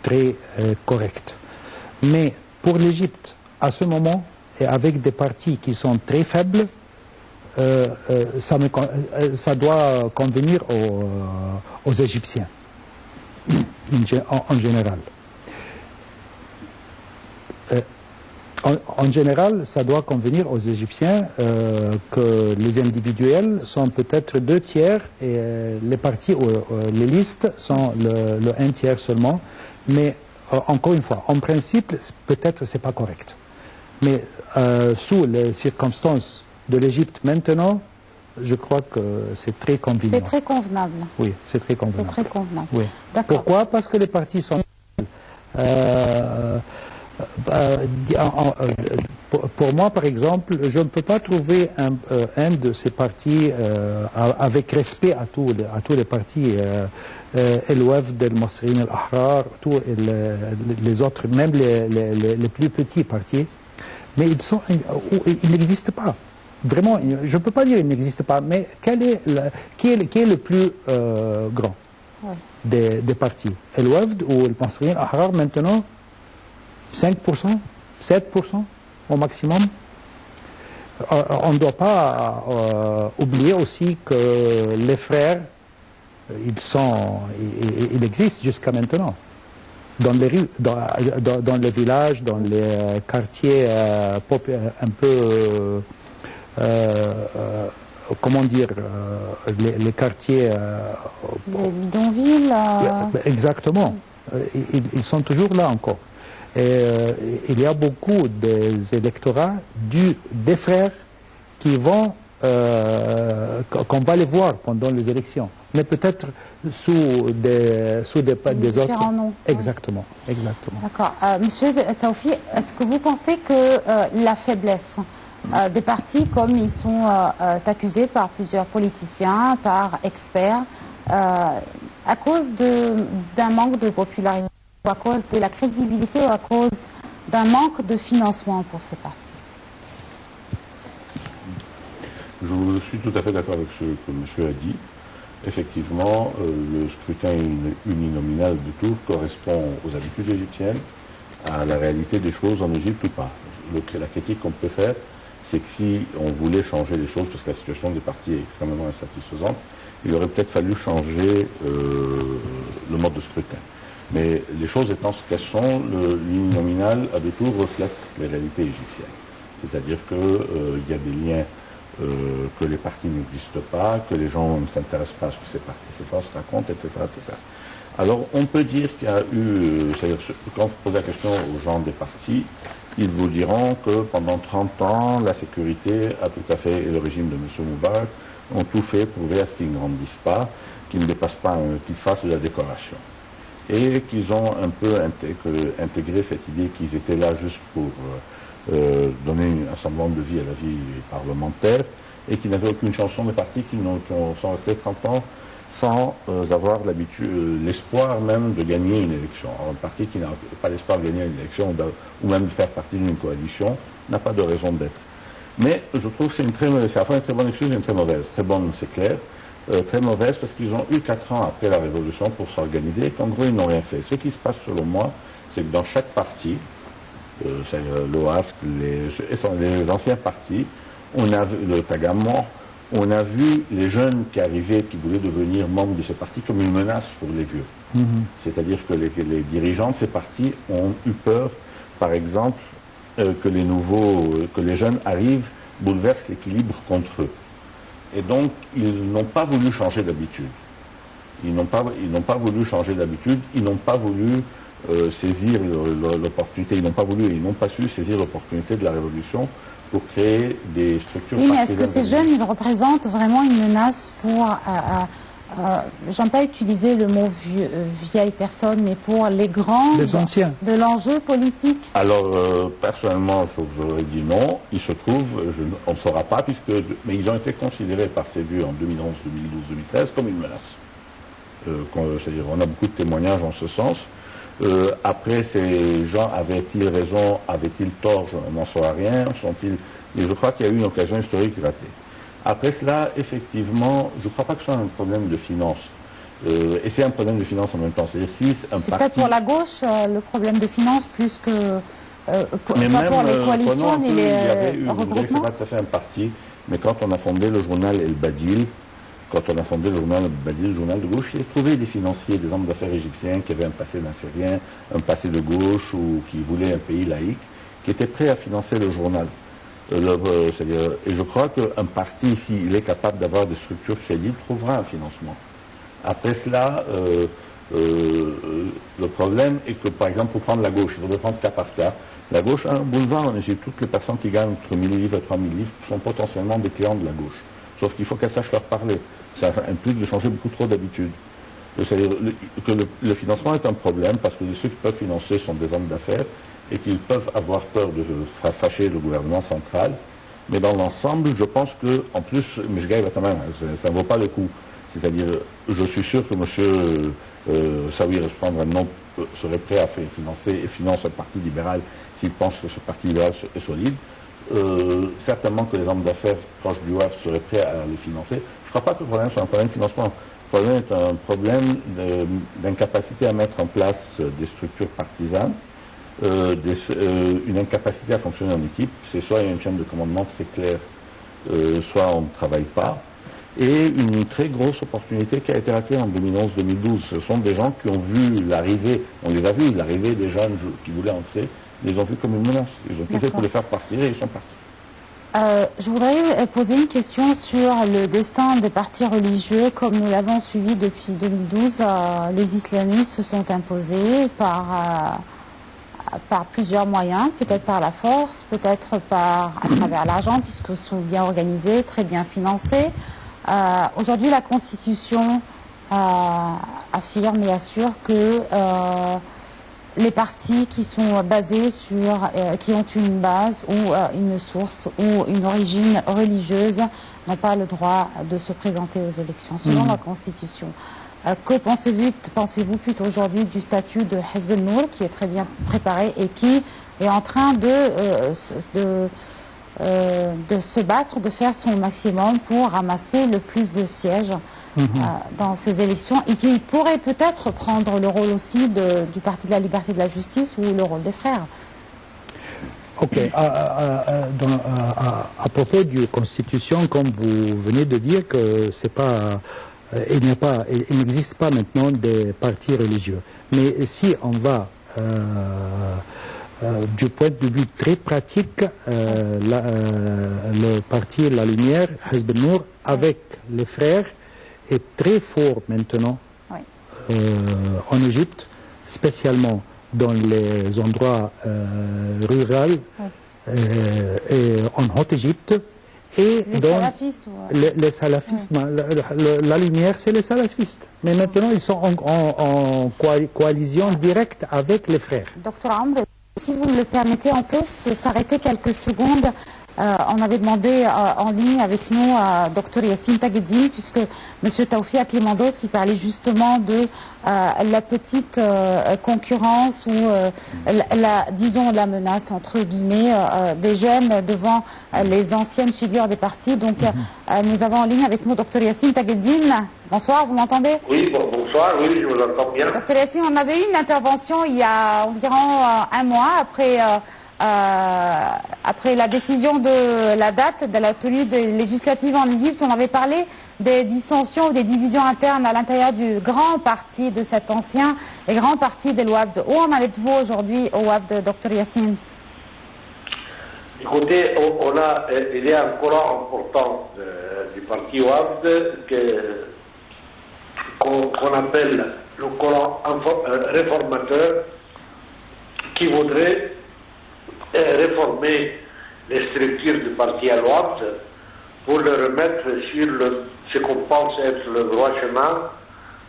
très correct. Mais pour l'Égypte, à ce moment, et avec des partis qui sont très faibles, ça doit convenir aux Égyptiens, en général. En général, ça doit convenir aux Égyptiens que les individuels sont peut-être 2 tiers et les partis ou les listes sont le 1 tiers seulement. Mais encore une fois, en principe, peut-être c'est pas correct. Mais sous les circonstances de l'Égypte maintenant, je crois que c'est très convenable. C'est très convenable. Oui, c'est très convenable. C'est très convenable. Oui. Pourquoi? Parce que les partis sont... pour moi, par exemple, je ne peux pas trouver un de ces partis avec respect à tous les partis, El Wafd, El Masrin, El Ahrar, tous les autres, même les plus petits partis, mais ils n'existent pas. Vraiment, je ne peux pas dire qu'ils n'existent pas, mais qui est le plus grand des partis? El Wafd ou El Masrin, El Ahrar maintenant? 5%, 7% au maximum. On ne doit pas oublier aussi que les frères, ils existent jusqu'à maintenant. Dans les rues, dans les villages, dans les quartiers un peu, comment dire, les quartiers... les bidonvilles. Exactement. Ils sont toujours là encore. Et il y a beaucoup des électorats des frères qui vont, qu'on va les voir pendant les élections, mais peut-être sous des autres noms. Exactement, exactement. D'accord. Monsieur Taoufi, est-ce que vous pensez que la faiblesse des partis, comme ils sont accusés par plusieurs politiciens, par experts, à cause d'un manque de popularité, ou à cause de la crédibilité, ou à cause d'un manque de financement pour ces partis? Je suis tout à fait d'accord avec ce que monsieur a dit. Effectivement, le scrutin uninominal de tour correspond aux habitudes égyptiennes, à la réalité des choses en Égypte ou pas. La critique qu'on peut faire, c'est que si on voulait changer les choses, parce que la situation des partis est extrêmement insatisfaisante, il aurait peut-être fallu changer le mode de scrutin. Mais les choses étant ce qu'elles sont, l'uninominal à 2 tours reflète les réalités égyptiennes. C'est-à-dire qu'il y a des liens que les partis n'existent pas, que les gens ne s'intéressent pas à ce que ces partis, ces forces racontent, etc., etc. Alors on peut dire qu'il y a eu, c'est-à-dire quand vous posez la question aux gens des partis, ils vous diront que pendant 30 ans, la sécurité a tout à fait, et le régime de M. Moubarak, ont tout fait pour veiller à ce qu'ils ne grandissent pas, qu'ils ne dépassent pas, qu'ils fassent de la décoration. Et qu'ils ont un peu intégré cette idée qu'ils étaient là juste pour donner un semblant de vie à la vie parlementaire et qui n'avaient aucune chanson, des partis qui sont restés 30 ans sans avoir l'espoir même de gagner une élection. Alors, un parti qui n'a pas l'espoir de gagner une élection ou même de faire partie d'une coalition n'a pas de raison d'être. Mais je trouve que c'est à la fois une très bonne excuse et une très mauvaise. Très bonne, c'est clair. Très mauvaise parce qu'ils ont eu 4 ans après la Révolution pour s'organiser et qu'en gros ils n'ont rien fait. Ce qui se passe selon moi, c'est que dans chaque parti, l'OAFT, les anciens partis, on a vu le Tagamon, on a vu les jeunes qui arrivaient, qui voulaient devenir membres de ces partis comme une menace pour les vieux. C'est-à-dire que les dirigeants de ces partis ont eu peur, par exemple, que les jeunes arrivent, bouleversent l'équilibre contre eux. Et donc, ils n'ont pas voulu changer d'habitude. Ils n'ont pas voulu changer d'habitude, ils n'ont pas voulu saisir l'opportunité, ils n'ont pas su saisir l'opportunité de la Révolution pour créer des structures. Oui, mais est-ce que ces jeunes, ils représentent vraiment une menace pour, j'aime pas utiliser le mot vieille personne, mais pour les grands, les anciens, de l'enjeu politique? Alors, personnellement, je vous aurais dit non. Il se trouve, on ne saura pas, mais ils ont été considérés par ces vieux en 2011, 2012, 2013 comme une menace. C'est-à-dire, on a beaucoup de témoignages en ce sens. Après, ces gens avaient-ils raison, avaient-ils tort, je n'en saurais rien, mais je crois qu'il y a eu une occasion historique ratée. Après cela, effectivement, je ne crois pas que ce soit un problème de finance. Et c'est un problème de finance en même temps. C'est-à-dire si c'est peut-être pour la gauche le problème de finance plus que pour les coalitions ni les regroupements. C'est pas tout à fait un parti, mais quand on a fondé le journal El Badil, le journal de gauche, il a trouvé des financiers, des hommes d'affaires égyptiens qui avaient un passé nassérien, un passé de gauche ou qui voulaient un pays laïque, qui étaient prêts à financer le journal. Et je crois qu'un parti, s'il est capable d'avoir des structures crédibles, trouvera un financement. Après cela, le problème est que, par exemple, pour prendre la gauche, il faudrait prendre cas par cas. La gauche a un boulevard en Égypte. Toutes les personnes qui gagnent entre 1 000 livres et 3 000 livres sont potentiellement des clients de la gauche. Sauf qu'il faut qu'elles sachent leur parler. Ça implique de changer beaucoup trop d'habitude. C'est-à-dire que le financement est un problème parce que ceux qui peuvent financer sont des hommes d'affaires et qu'ils peuvent avoir peur de fâcher le gouvernement central. Mais dans l'ensemble, je pense que, en plus, ça ne vaut pas le coup. C'est-à-dire, je suis sûr que M. Saouy Respondre serait prêt à financer et finance un parti libéral s'il pense que ce parti libéral est solide. Certainement que les hommes d'affaires proches du WAF seraient prêts à les financer. Je ne crois pas que le problème soit un problème de financement. Le problème est un problème d'incapacité à mettre en place des structures partisanes, une incapacité à fonctionner en équipe. C'est soit il y a une chaîne de commandement très claire, soit on ne travaille pas. Et une très grosse opportunité qui a été ratée en 2011-2012. Ce sont des gens qui ont vu l'arrivée, on les a vus, l'arrivée des jeunes qui voulaient entrer, ils les ont vus comme une menace. Ils ont tout fait pour les faire partir et ils sont partis. Je voudrais poser une question sur le destin des partis religieux. Comme nous l'avons suivi depuis 2012, les islamistes se sont imposés par plusieurs moyens, peut-être par la force, peut-être à travers l'argent, puisqu'ils sont bien organisés, très bien financés. Aujourd'hui, la Constitution affirme et assure que les partis qui sont basés qui ont une base ou une source ou une origine religieuse n'ont pas le droit de se présenter aux élections, selon la Constitution. Que pensez-vous plutôt aujourd'hui du statut de Hezb el-Nour, qui est très bien préparé et qui est en train de se battre, de faire son maximum pour ramasser le plus de sièges dans ces élections et qui pourrait peut-être prendre le rôle aussi du Parti de la Liberté et de la Justice ou le rôle des Frères. Ok. À propos de la Constitution, comme vous venez de dire, que c'est pas, il n'existe pas maintenant des partis religieux. Mais si on va du point de vue très pratique, le parti La Lumière, Hezb el-Nour, avec les Frères, est très fort maintenant en Égypte, spécialement dans les endroits ruraux et en Haute-Égypte. Et les salafistes les salafistes, la Lumière, c'est les salafistes. Mais maintenant, ils sont en coalition directe avec les Frères. Docteur Amr, si vous le permettez, on peut s'arrêter quelques secondes. On avait demandé en ligne avec nous à Dr Yassine Tagueddine, puisque M. Taoufik Aklimandos il parlait justement de la petite concurrence ou disons la menace entre guillemets des jeunes devant les anciennes figures des partis. Donc nous avons en ligne avec nous Dr Yassine Tagueddine. Bonsoir, vous m'entendez? Oui, bonsoir, oui, je vous entends bien. Dr Yassine, on avait eu une intervention il y a environ un mois après la décision de la date de la tenue des législatives en Égypte. On avait parlé des dissensions ou des divisions internes à l'intérieur du grand parti de cet ancien et grand parti de l'OAFD. Où en êtes-vous aujourd'hui au WAFD, Dr Yassine? Écoutez, il y a un courant important du parti WAFD qu'on appelle le courant réformateur qui voudrait réformer les structures du parti à l'OAFD pour le remettre sur ce qu'on pense être le droit chemin,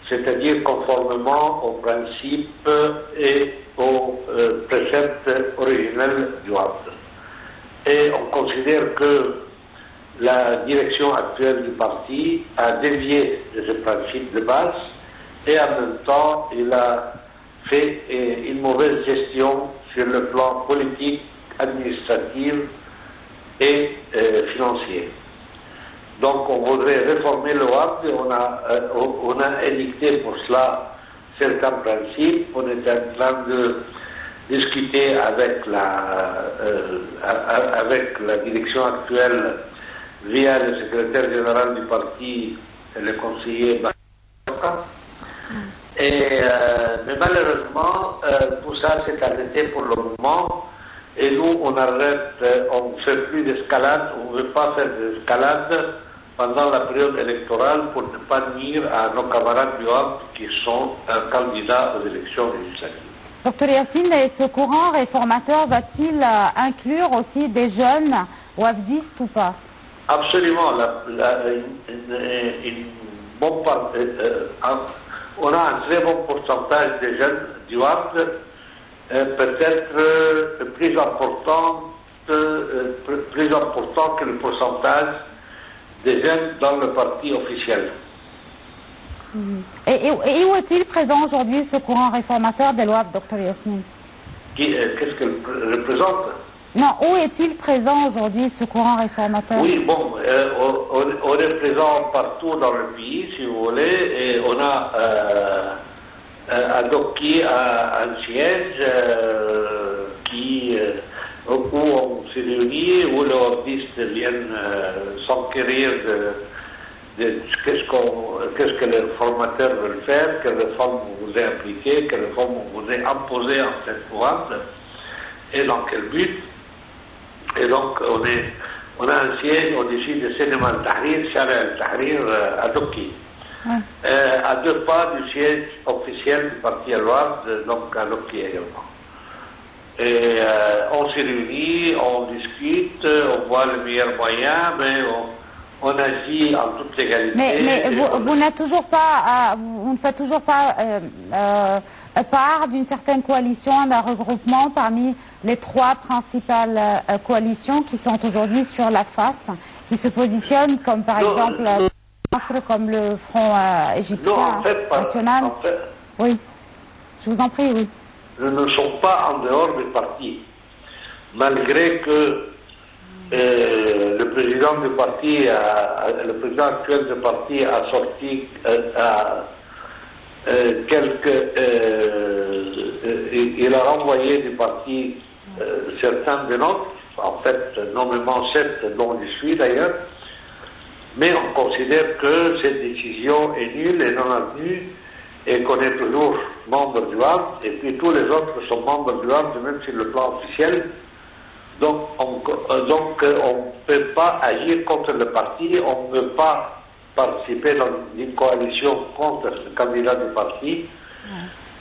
c'est-à-dire conformément aux principes et aux préceptes originels du WAFD. Et on considère que la direction actuelle du parti a dévié de ce principe de base et en même temps il a fait une mauvaise gestion sur le plan politique, administratif et financier. Donc on voudrait réformer le WAFD et on a édicté pour cela certains principes. On est en train de discuter avec la direction actuelle via le secrétaire général du parti et le conseiller Bakka. Mais malheureusement, tout ça s'est arrêté pour le moment et nous on arrête, on ne fait plus d'escalade, on ne veut pas faire d'escalade pendant la période électorale pour ne pas nuire à nos camarades du WAFD qui sont candidats aux élections législatives. Dr Yassine, et ce courant réformateur va-t-il inclure aussi des jeunes wafdistes ou pas? Absolument. On a un très bon pourcentage de jeunes du WAFD, peut-être plus important que le pourcentage des jeunes dans le parti officiel. Et où est-il présent aujourd'hui ce courant réformateur de l'OAFD, Dr Yassine? Qu'est-ce qu'elle représente? Non, où est-il présent aujourd'hui ce courant réformateur? Oui, bon, on est présent partout dans le pays, si vous voulez, et on a à Doki un siège où on s'est réunit, où les wafdistes viennent s'enquérir de qu'est-ce que les formateurs veulent faire, quelle réforme vous avez appliquée, quelle réforme vous avez imposée en cette WAFD, et dans quel but. Et donc, on a un siège au-dessus de Cinéma Al-Tahrir, Shara Al-Tahrir à Doki. À 2 pas du siège officiel du parti Al-WAFD, donc à Doki également. Et on s'est réunit, on discute, on voit le meilleur moyen, mais on agit en toute légalité. Mais vous n'êtes toujours pas, vous ne faites toujours pas part d'une certaine coalition, d'un regroupement parmi les 3 principales coalitions qui sont aujourd'hui sur la face, qui se positionnent comme par exemple comme le Front égyptien national. Oui, je vous en prie, oui. Nous ne sommes pas en dehors du parti, malgré que le président du parti, le président actuel du parti a sorti il a renvoyé du parti certains de nôtres, en fait nommément 7 dont je suis d'ailleurs, mais on considère que cette décision est nulle et non avenue et qu'on est toujours membre du WAFD et puis tous les autres sont membres du WAFD même sur le plan officiel. Donc on ne peut pas agir contre le parti, on ne peut pas participer dans une coalition contre le candidat du parti.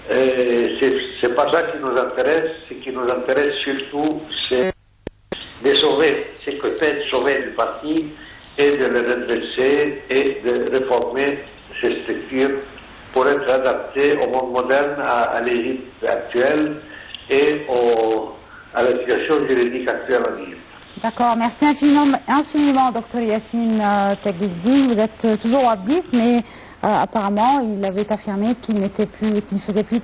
C'est pas ça qui nous intéresse. Ce qui nous intéresse surtout, c'est de sauver ce que fait sauver le parti et de le redresser et de réformer ces structures pour être adapté au monde moderne, à l'Égypte actuelle et à la situation juridique actuelle en Égypte. D'accord, merci infiniment, Dr Yassine Taghiddine. Vous êtes toujours wahhabiste, mais apparemment, il avait affirmé qu'il n'était plus, qu'il ne faisait plus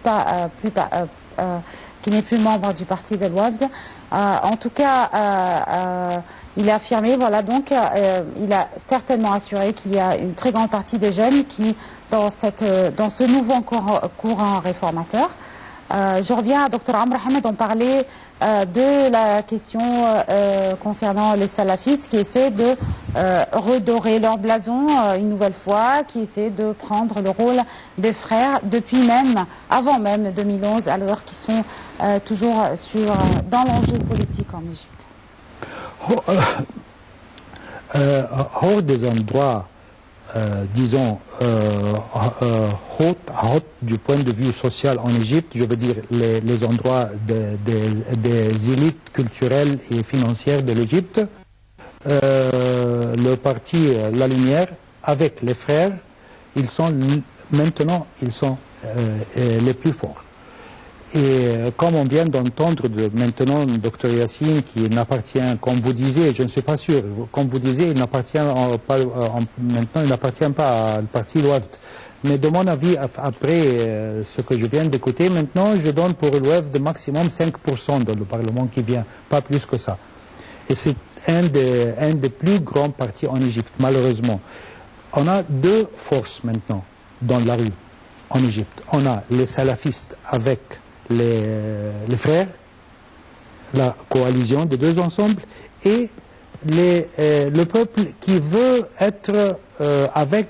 qu'il n'est plus membre du parti del Wafd. En tout cas, il a affirmé, voilà, donc, il a certainement assuré qu'il y a une très grande partie des jeunes qui, dans ce nouveau courant réformateur. Je reviens à Dr Amr Ahmed, on parlait de la question concernant les salafistes qui essaient de redorer leur blason une nouvelle fois, qui essaient de prendre le rôle des frères depuis même, avant même 2011, alors qu'ils sont toujours dans l'enjeu politique en Égypte. Hors des endroits, disons, hot du point de vue social en Égypte, je veux dire les endroits des élites culturelles et financières de l'Égypte, le parti La Lumière, avec les frères, ils sont maintenant les plus forts. Et comme on vient d'entendre maintenant Dr Yassine, qui n'appartient, comme vous disiez, je ne suis pas sûr, comme vous disiez, il n'appartient maintenant il n'appartient pas au parti Wafd. Mais de mon avis, après ce que je viens d'écouter, maintenant je donne pour le Wafd maximum 5% dans le Parlement qui vient, pas plus que ça. Et c'est un des plus grands partis en Égypte, malheureusement. On a deux forces maintenant dans la rue en Égypte. On a les salafistes avec les frères, la coalition des deux ensembles, et le peuple qui veut être avec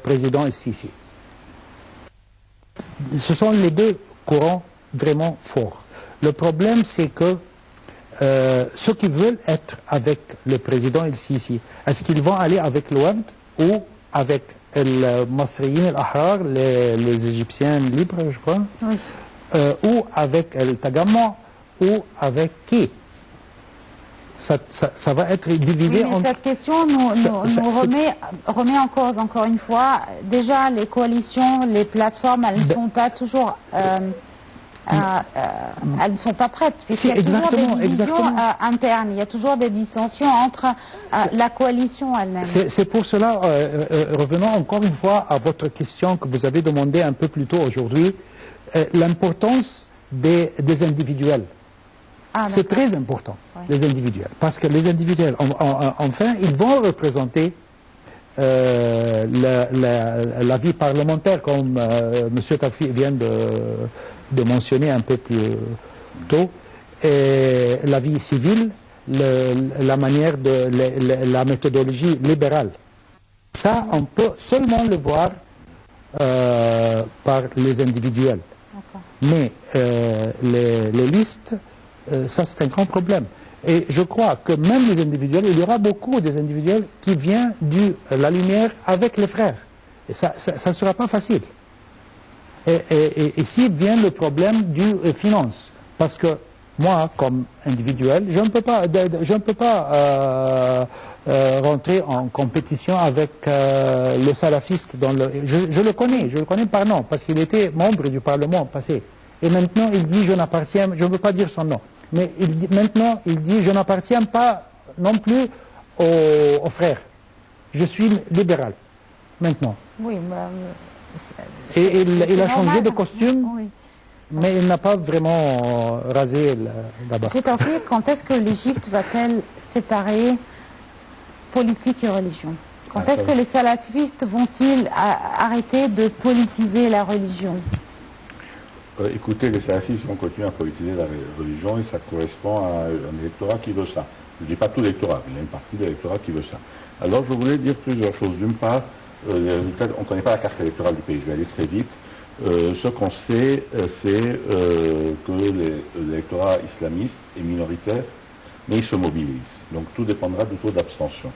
président Sisi. Ce sont les deux courants vraiment forts. Le problème, c'est que ceux qui veulent être avec le président Sisi, est-ce qu'ils vont aller avec le Wafd ou avec le Masriyin al-Ahrar, les Égyptiens libres, je crois, Oui. Ou avec le Tagamma, ou avec qui? Ça va être divisé oui, mais cette question nous remet en cause, encore une fois. Déjà, les coalitions, les plateformes, elles ne sont pas toujours... elles ne sont pas prêtes, puisqu'il y a toujours des divisions internes, il y a toujours des dissensions entre la coalition elle-même. C'est pour cela, revenons encore une fois à votre question que vous avez demandé un peu plus tôt aujourd'hui, l'importance des individuels. C'est très important, les individuels, parce que les individuels, enfin, ils vont représenter la vie parlementaire, comme M. Tafi vient de mentionner un peu plus tôt, et la vie civile, la manière la méthodologie libérale. Ça, on peut seulement le voir par les individuels. Mais les listes, ça c'est un grand problème. Et je crois que même les individuels, il y aura beaucoup des individuels qui viennent de la lumière avec les frères. Et ça ne sera pas facile. Et ici vient le problème du finance. Parce que moi, comme individuel, je ne peux pas rentrer en compétition avec le salafiste. Je le connais par nom, parce qu'il était membre du Parlement passé. Et maintenant, il dit, je n'appartiens, je ne veux pas dire son nom, mais maintenant, il dit, je n'appartiens pas non plus aux frères. Je suis libéral, maintenant. Oui, et il a changé de costume, oui. Mais il n'a pas vraiment rasé là-bas. Monsieur Tafi, quand est-ce que l'Égypte va-t-elle séparer politique et religion? Quand est-ce que les salafistes vont-ils arrêter de politiser la religion? Écoutez, les salafistes vont continuer à politiser la religion et ça correspond à un électorat qui veut ça. Je ne dis pas tout l'électorat, mais il y a une partie de l'électorat qui veut ça. Alors je voulais dire plusieurs choses. D'une part, on ne connaît pas la carte électorale du pays, je vais aller très vite. Ce qu'on sait, c'est que l'électorat islamiste est minoritaire, mais il se mobilise. Donc tout dépendra du taux d'abstention.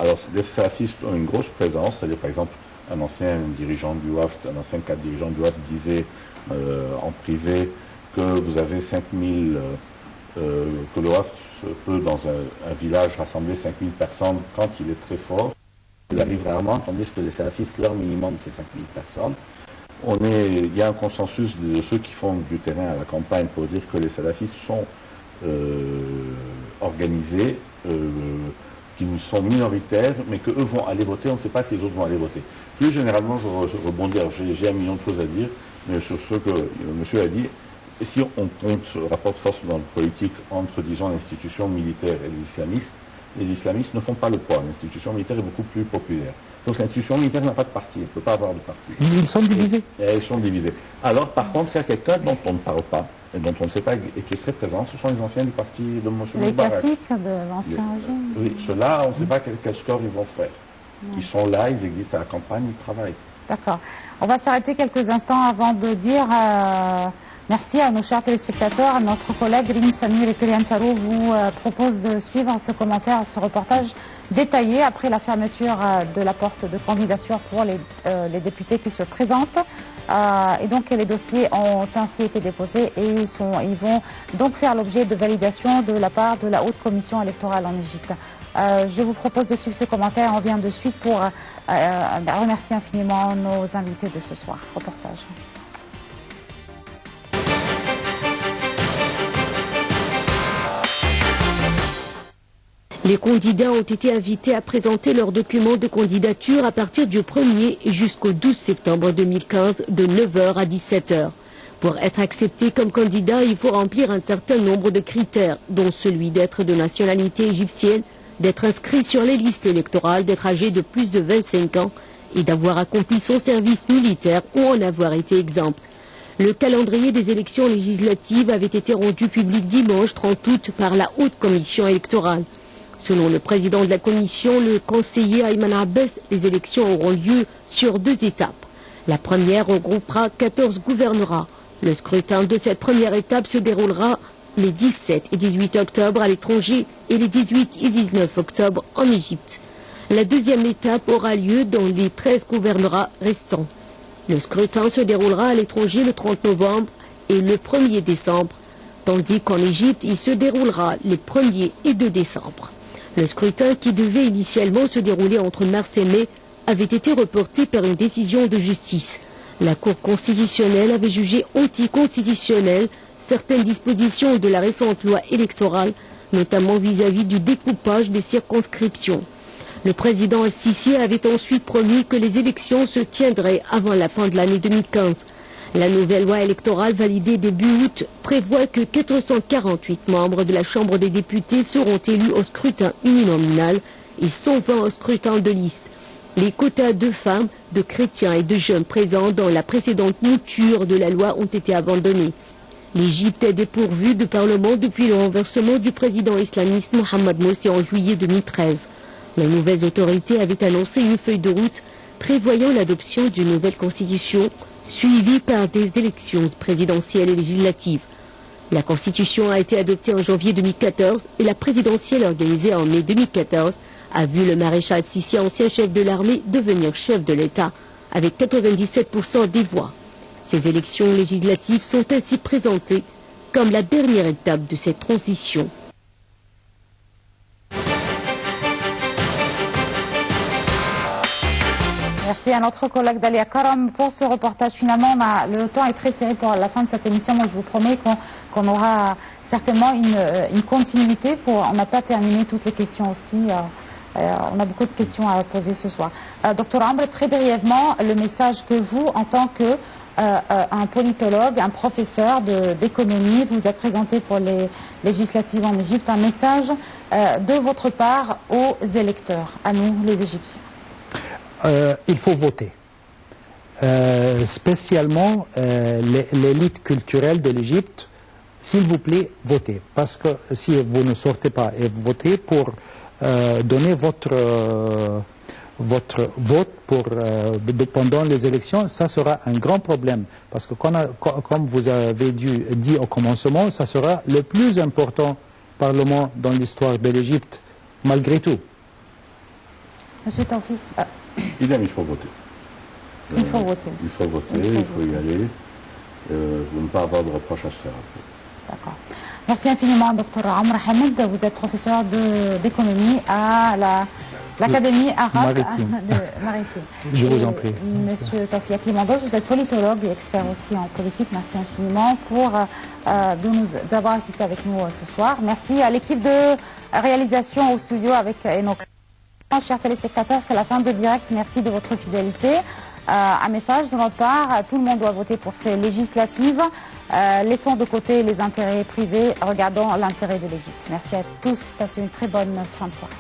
Alors les salafistes ont une grosse présence, c'est-à-dire par exemple un ancien dirigeant du Wafd, un ancien cadre dirigeant du Wafd disait en privé que vous avez 5000, que le Wafd peut dans un village rassembler 5000 personnes quand il est très fort. Il arrive rarement, tandis que les salafistes, leur minimum c'est 5000 personnes. il y a un consensus de ceux qui font du terrain à la campagne pour dire que les salafistes sont organisés, qui sont minoritaires, mais qu'eux vont aller voter. On ne sait pas si les autres vont aller voter. Plus généralement, je rebondis. J'ai un million de choses à dire, mais sur ce que monsieur a dit, si on compte le rapport de force dans le politique entre, disons, l'institution militaire et les islamistes ne font pas le poids. L'institution militaire est beaucoup plus populaire. Donc l'institution militaire n'a pas de parti, elle ne peut pas avoir de parti. Ils sont divisés. Elles sont divisées. Alors, par contre, il y a quelqu'un dont on ne parle pas, et dont on ne sait pas, et qui est très présent, ce sont les anciens du parti de M. Les Moubarak. classiques de l'ancien régime. Oui, ceux-là, on ne sait pas quel score ils vont faire. Ils sont là, ils existent à la campagne, ils travaillent. D'accord. On va s'arrêter quelques instants avant de dire merci à nos chers téléspectateurs. Notre collègue Rim Samir et Kylian Farou vous propose de suivre ce commentaire, ce reportage détaillé après la fermeture de la porte de candidature pour les députés qui se présentent. Et donc les dossiers ont ainsi été déposés et ils vont donc faire l'objet de validation de la part de la Haute Commission électorale en Égypte. Je vous propose de suivre ce commentaire. On revient de suite pour remercier infiniment nos invités de ce soir. Reportage. Les candidats ont été invités à présenter leurs documents de candidature à partir du 1er jusqu'au 12 septembre 2015 de 9h à 17h. Pour être accepté comme candidat, il faut remplir un certain nombre de critères, dont celui d'être de nationalité égyptienne, d'être inscrit sur les listes électorales, d'être âgé de plus de 25 ans et d'avoir accompli son service militaire ou en avoir été exempt. Le calendrier des élections législatives avait été rendu public dimanche 30 août par la Haute Commission électorale. Selon le président de la commission, le conseiller Ayman Abbas, les élections auront lieu sur 2 étapes. La première regroupera 14 gouvernorats. Le scrutin de cette première étape se déroulera les 17 et 18 octobre à l'étranger et les 18 et 19 octobre en Égypte. La deuxième étape aura lieu dans les 13 gouvernorats restants. Le scrutin se déroulera à l'étranger le 30 novembre et le 1er décembre, tandis qu'en Égypte, il se déroulera les 1er et 2 décembre. Le scrutin, qui devait initialement se dérouler entre mars et mai, avait été reporté par une décision de justice. La Cour constitutionnelle avait jugé anticonstitutionnelles certaines dispositions de la récente loi électorale, notamment vis-à-vis du découpage des circonscriptions. Le président Sissi avait ensuite promis que les élections se tiendraient avant la fin de l'année 2015. La nouvelle loi électorale validée début août prévoit que 448 membres de la Chambre des députés seront élus au scrutin uninominal et 120 au scrutin de liste. Les quotas de femmes, de chrétiens et de jeunes présents dans la précédente mouture de la loi ont été abandonnés. L'Égypte est dépourvue de parlement depuis le renversement du président islamiste Mohamed Morsi en juillet 2013. Les nouvelles autorités avaient annoncé une feuille de route prévoyant l'adoption d'une nouvelle constitution suivie par des élections présidentielles et législatives. La constitution a été adoptée en janvier 2014 et la présidentielle organisée en mai 2014 a vu le maréchal Sissi, ancien chef de l'armée, devenir chef de l'État avec 97% des voix. Ces élections législatives sont ainsi présentées comme la dernière étape de cette transition. Merci à notre collègue Dalia Karam pour ce reportage. Finalement, le temps est très serré pour la fin de cette émission. Moi, je vous promets qu'on aura certainement une continuité. On n'a pas terminé toutes les questions aussi. On a beaucoup de questions à poser ce soir. Docteur Ambre, très brièvement, le message que vous, en tant que un politologue, un professeur d'économie, vous êtes présenté pour les législatives en Égypte, un message de votre part aux électeurs, à nous, les Égyptiens. Il faut voter. Spécialement l'élite culturelle de l'Égypte, s'il vous plaît, votez. Parce que si vous ne sortez pas et votez pour donner votre vote pendant les élections, ça sera un grand problème. Parce que comme vous avez dit au commencement, ça sera le plus important parlement dans l'histoire de l'Égypte, malgré tout. Monsieur Tawfiq. Idem, il faut voter. Il faut voter. Il faut voter, il faut y aller. Vous ne pas avoir de reproches à se faire. D'accord. Merci infiniment, Dr Amr Hamed. Vous êtes professeur d'économie à la l'Académie arabe maritime. maritime. Je vous en prie. Monsieur Tawfiq Limandos, vous êtes politologue et expert aussi en politique. Merci infiniment pour d'avoir assisté avec nous ce soir. Merci à l'équipe de réalisation au studio avec Enoch. Chers téléspectateurs, c'est la fin de direct. Merci de votre fidélité. Un message de notre part, tout le monde doit voter pour ces législatives. Laissons de côté les intérêts privés, regardons l'intérêt de l'Égypte. Merci à tous, passez une très bonne fin de soirée.